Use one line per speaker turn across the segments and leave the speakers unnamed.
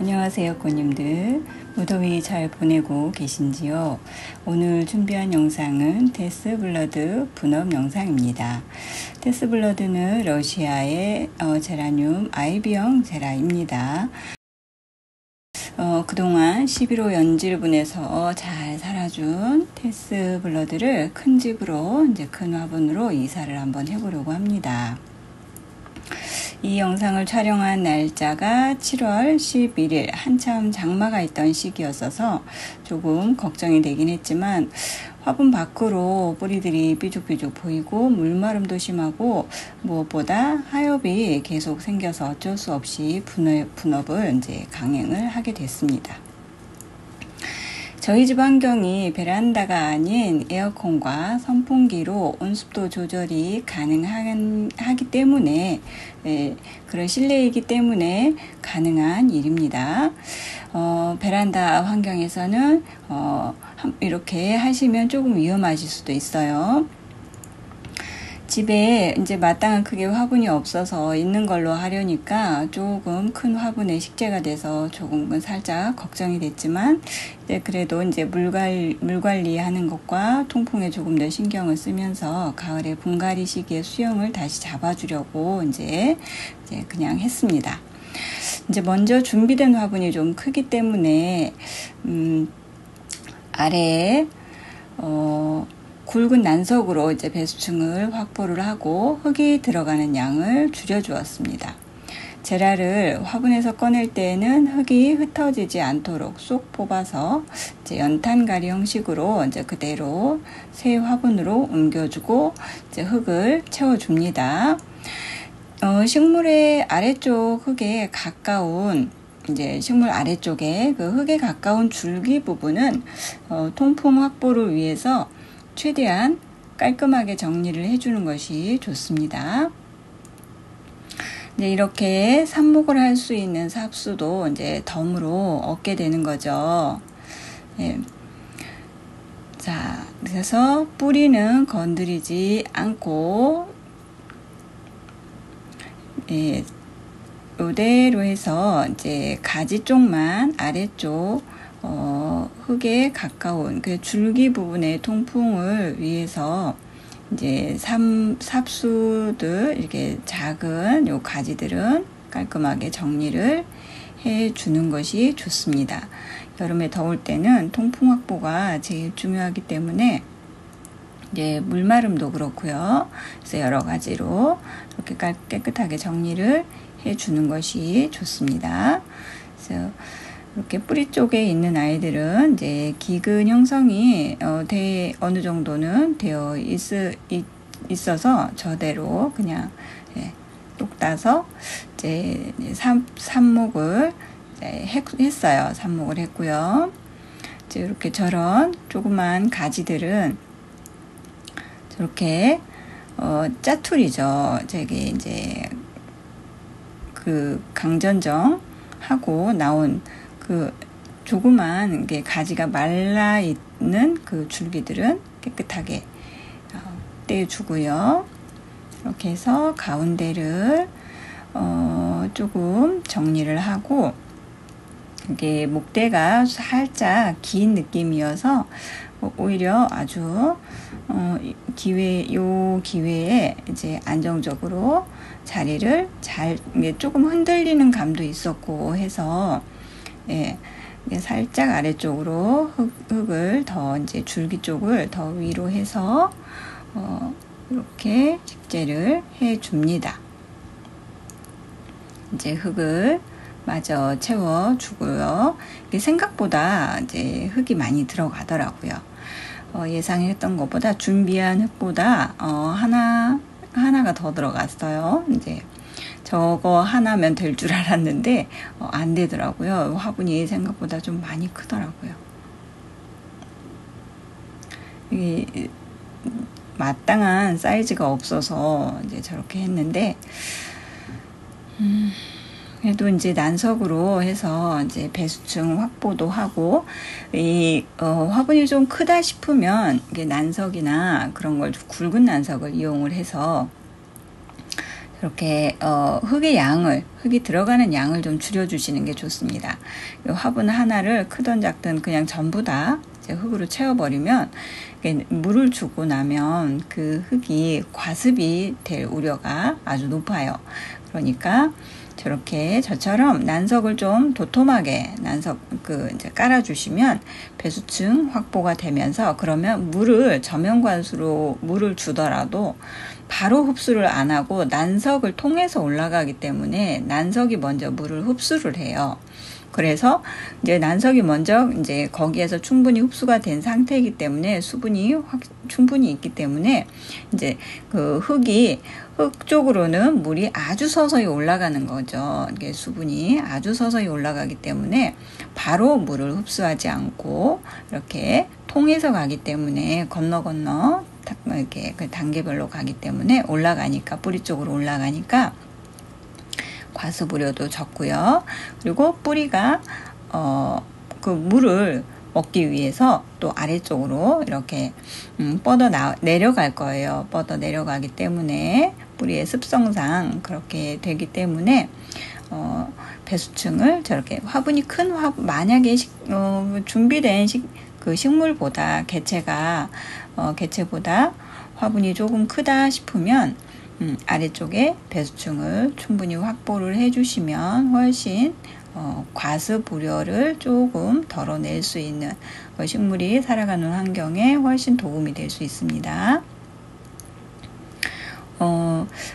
안녕하세요, 꽃님들. 무더위 잘 보내고 계신지요? 오늘 준비한 영상은 데스블러드 분업 영상입니다. 데스블러드는 러시아의 제라늄 IB형 제라입니다. 그동안 11호 연질분에서 잘 살아준 데스블러드를 큰 집으로, 큰 화분으로 이사를 한번 해보려고 합니다. 이 영상을 촬영한 날짜가 7월 11일, 한참 장마가 있던 시기였어서 조금 걱정이 되긴 했지만 화분 밖으로 뿌리들이 삐죽삐죽 보이고 물마름도 심하고 무엇보다 하엽이 계속 생겨서 어쩔 수 없이 분업을 강행을 하게 됐습니다. 저희 집 환경이 베란다가 아닌 에어컨과 선풍기로 온습도 조절이 가능하기 때문에 그런 실내이기 때문에 가능한 일입니다. 베란다 환경에서는 이렇게 하시면 조금 위험하실 수도 있어요. 집에 이제 마땅한 크기의 화분이 없어서 있는 걸로 하려니까 조금 큰 화분에 식재가 돼서 조금은 살짝 걱정이 됐지만 그래도 이제 물 관리하는 것과 통풍에 조금 더 신경을 쓰면서 가을에 분갈이 시기에 수영을 다시 잡아주려고 이제 그냥 했습니다. 이제 먼저 준비된 화분이 좀 크기 때문에 아래에 굵은 난석으로 이제 배수층을 확보를 하고 흙이 들어가는 양을 줄여주었습니다. 제라를 화분에서 꺼낼 때에는 흙이 흩어지지 않도록 쏙 뽑아서 이제 연탄가리 형식으로 이제 그대로 새 화분으로 옮겨주고 이제 흙을 채워줍니다. 식물의 아래쪽 흙에 가까운 식물 아래쪽에 그 흙에 가까운 줄기 부분은 통풍 확보를 위해서 최대한 깔끔하게 정리를 해주는 것이 좋습니다. 이렇게 삽목을 할 수 있는 삽수도 덤으로 얻게 되는 거죠. 자, 그래서 뿌리는 건드리지 않고 이대로 해서 이제 가지 쪽만 아래쪽 흙에 가까운 그 줄기 부분의 통풍을 위해서 이제 삽수들 이렇게 작은 요 가지들은 깔끔하게 정리를 해 주는 것이 좋습니다. 여름에 더울 때는 통풍 확보가 제일 중요하기 때문에 이제 물마름도 그렇고요. 그래서 여러 가지로 이렇게 깨끗하게 정리를 해 주는 것이 좋습니다. 그래서 이렇게 뿌리 쪽에 있는 아이들은 이제 기근 형성이 어느 정도는 되어 있어서 저대로 그냥 똑 따서 이제 삽목을 했어요. 삽목을 했고요. 이제 이렇게 저런 조그만 가지들은 저렇게 짜투리죠. 저기 이제 그 강전정 하고 나온 그 조그만 가지가 말라 있는 그 줄기들은 깨끗하게 떼주고요. 이렇게 해서 가운데를 조금 정리를 하고 이게 목대가 살짝 긴 느낌이어서 오히려 아주 기회에 이제 안정적으로 자리를 조금 흔들리는 감도 있었고 해서 살짝 아래쪽으로 흙을 더 이제 줄기 쪽을 더 위로 해서 이렇게 식재를 해 줍니다. 이제 흙을 마저 채워 주고요. 이게 생각보다 이제 흙이 많이 들어가더라고요. 예상했던 것보다 준비한 흙보다 하나가 더 들어갔어요. 이제 저거 하나면 될 줄 알았는데 안 되더라고요. 화분이 생각보다 좀 많이 크더라고요. 이게 마땅한 사이즈가 없어서 이제 저렇게 했는데 그래도 이제 난석으로 해서 이제 배수층 확보도 하고 화분이 좀 크다 싶으면 이게 난석이나 그런 걸 굵은 난석을 이용을 해서 이렇게 흙이 들어가는 양을 좀 줄여주시는 게 좋습니다. 이 화분 하나를 크든 작든 그냥 전부 다 이제 흙으로 채워버리면 물을 주고 나면 그 흙이 과습이 될 우려가 아주 높아요. 그러니까 저렇게 저처럼 난석을 좀 도톰하게 이제 깔아주시면 배수층 확보가 되면서, 그러면 물을 저면관수로 물을 주더라도 바로 흡수를 안 하고 난석을 통해서 올라가기 때문에 난석이 먼저 물을 흡수를 해요. 그래서 이제 난석이 먼저 이제 거기에서 충분히 흡수가 된 상태이기 때문에 수분이 충분히 있기 때문에 이제 그 흙 쪽으로는 물이 아주 서서히 올라가는 거죠. 이게 수분이 아주 서서히 올라가기 때문에 바로 물을 흡수하지 않고 이렇게 통해서 가기 때문에 건너 이렇게 그 단계별로 가기 때문에 올라가니까, 뿌리 쪽으로 올라가니까 과습 우려도 적고요. 그리고 뿌리가 그 물을 먹기 위해서 또 아래쪽으로 이렇게 내려갈 거예요. 뻗어 내려가기 때문에 뿌리의 습성상 그렇게 되기 때문에 배수층을 저렇게 화분이 만약에 준비된 식물보다 개체보다 화분이 조금 크다 싶으면 아래쪽에 배수층을 충분히 확보를 해주시면 훨씬 과습 우려를 조금 덜어낼 수 있는, 식물이 살아가는 환경에 훨씬 도움이 될 수 있습니다.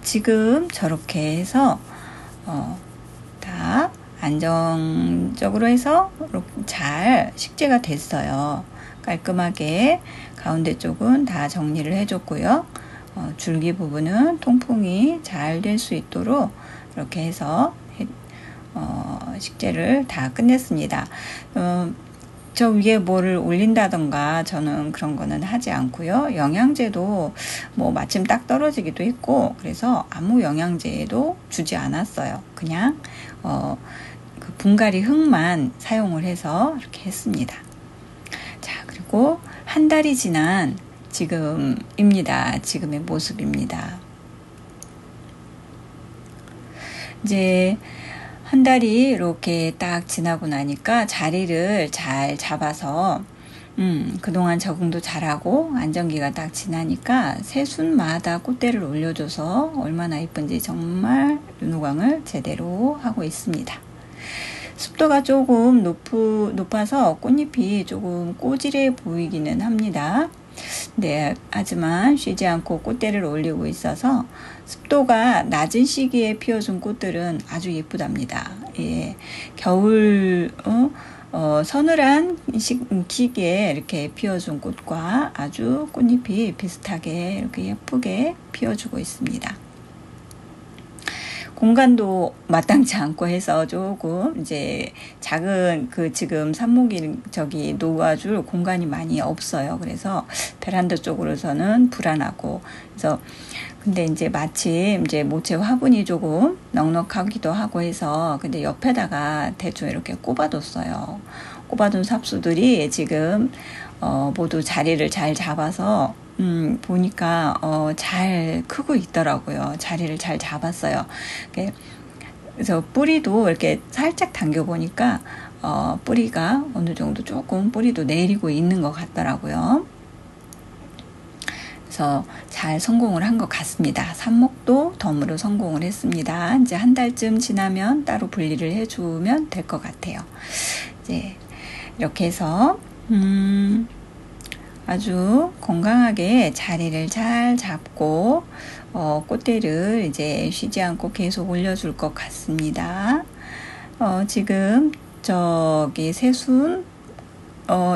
지금 저렇게 해서 다 안정적으로 해서 잘 식재가 됐어요. 깔끔하게 가운데 쪽은 다 정리를 해줬고요. 줄기 부분은 통풍이 잘 될 수 있도록 이렇게 해서 식재를 다 끝냈습니다. 저 위에 뭐를 올린다던가 저는 그런 거는 하지 않고요. 영양제도 마침 딱 떨어지기도 했고, 그래서 아무 영양제도 주지 않았어요. 그냥 그 분갈이 흙만 사용을 해서 이렇게 했습니다. 자, 그리고 한 달이 지난 지금의 모습입니다. 이제 한 달이 이렇게 딱 지나고 나니까 자리를 잘 잡아서 그동안 적응도 잘하고 안정기가 딱 지나니까 새순마다 꽃대를 올려줘서 얼마나 이쁜지 정말 윤호광을 제대로 하고 있습니다. 습도가 조금 높아서 꽃잎이 조금 꼬질해 보이기는 합니다. 네, 하지만 쉬지 않고 꽃대를 올리고 있어서 습도가 낮은 시기에 피워준 꽃들은 아주 예쁘답니다. 예, 겨울 서늘한 시기에 이렇게 피워준 꽃과 아주 꽃잎이 비슷하게 이렇게 예쁘게 피워주고 있습니다. 공간도 마땅치 않고 해서 조금 이제 작은 지금 삽목이 놓아줄 공간이 많이 없어요. 그래서 베란다 쪽으로서는 불안하고, 그래서 근데 이제 마침 이제 모체 화분이 조금 넉넉하기도 하고 해서 근데 옆에다가 대충 이렇게 꼽아뒀어요. 꼽아둔 삽수들이 지금 모두 자리를 잘 잡아서 보니까 잘 크고 있더라고요. 자리를 잘 잡았어요. 그래서 뿌리도 이렇게 살짝 당겨 보니까 뿌리가 어느 정도 조금 뿌리도 내리고 있는 것 같더라고요. 그래서 잘 성공을 한 것 같습니다. 삽목도 덤으로 성공을 했습니다. 이제 한 달쯤 지나면 따로 분리를 해주면 될 것 같아요. 이제 이렇게 해서 아주 건강하게 자리를 잘 잡고 꽃대를 이제 쉬지 않고 계속 올려줄 것 같습니다. 지금 저기 새순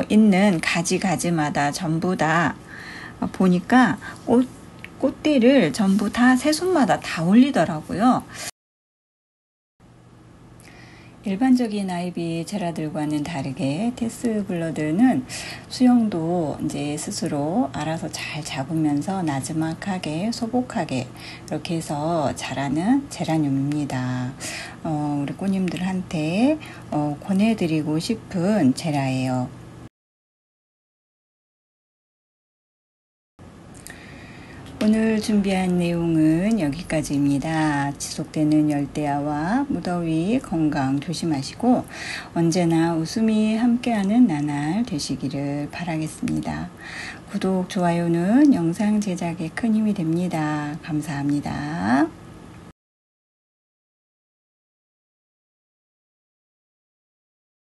있는 가지마다 전부 다 보니까 꽃대를 전부 다 새순마다 다 올리더라고요. 일반적인 아이비 제라들과는 다르게 테스블러드는 수영도 이제 스스로 알아서 잘 잡으면서 나지막하게 소복하게 이렇게 해서 자라는 제라늄입니다. 우리 꽃님들한테 권해드리고 싶은 제라예요. 오늘 준비한 내용은 여기까지입니다. 지속되는 열대야와 무더위 건강 조심하시고 언제나 웃음이 함께하는 나날 되시기를 바라겠습니다. 구독, 좋아요는 영상 제작에 큰 힘이 됩니다. 감사합니다.